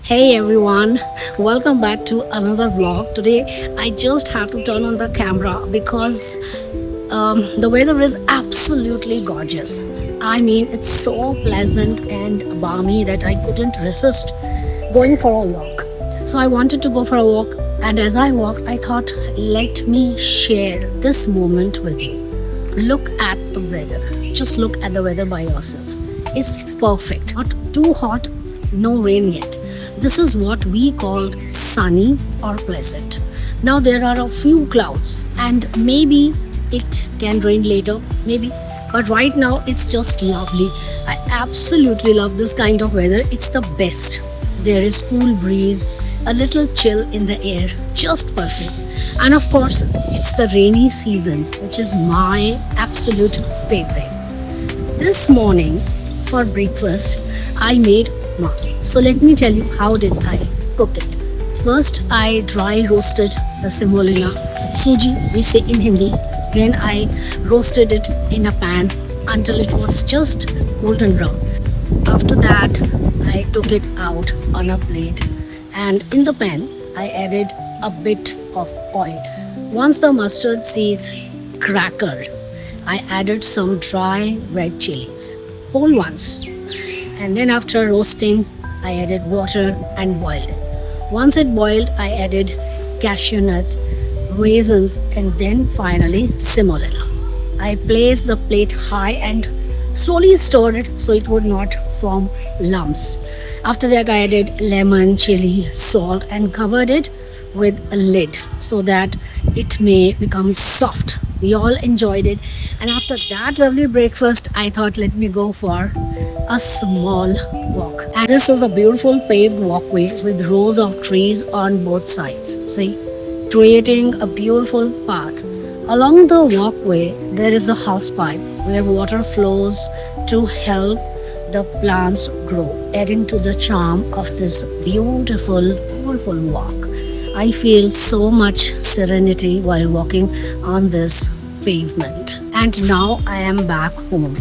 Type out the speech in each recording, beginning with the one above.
Hey everyone, welcome back to another vlog. Today I just have to turn on the camera because the weather is absolutely gorgeous. I mean, it's so pleasant and balmy that I couldn't resist going for a walk. So I wanted to go for a walk, and as I walked, I thought, let me share this moment with you. Look at the weather. Just look at the weather by yourself. It's perfect. Not too hot, no rain yet. This is what we call sunny or pleasant. Now there are a few clouds and maybe it can rain later, maybe. But right now it's just lovely. I absolutely love this kind of weather. It's the best. There is cool breeze, a little chill in the air, just perfect. And of course, it's the rainy season, which is my absolute favorite. This morning for breakfast, I made upma. So let me tell you how did I cook it. First, I dry roasted the semolina, suji we say in Hindi. Then I roasted it in a pan until it was just golden brown. After that, I took it out on a plate, and in the pan, I added a bit of oil. Once the mustard seeds crackled, I added some dry red chilies, whole ones. And then after roasting, I added water and boiled it. Once it boiled, I added cashew nuts, raisins, and then finally semolina. I placed the plate high and slowly stirred it so it would not form lumps. After that, I added lemon, chili, salt, and covered it with a lid so that it may become soft. We all enjoyed it, and after that lovely breakfast, I thought, let me go for a small walk. And this is a beautiful paved walkway with rows of trees on both sides. See, creating a beautiful path. Along the walkway, there is a house pipe where water flows to help the plants grow, adding to the charm of this beautiful walk. I feel so much serenity while walking on this pavement. And now I am back home.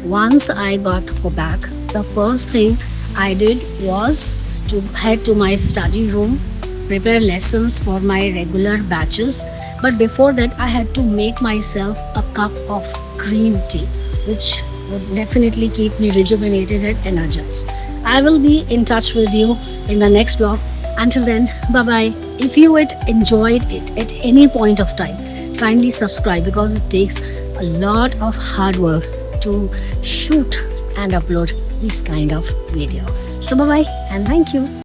Once I got back, the first thing I did was to head to my study room, prepare lessons for my regular batches. But before that, I had to make myself a cup of green tea, which would definitely keep me rejuvenated and energized. I will be in touch with you in the next vlog. Until then, bye bye. If you enjoyed it at any point of time, kindly subscribe because it takes a lot of hard work to shoot and upload this kind of video. So bye bye and thank you.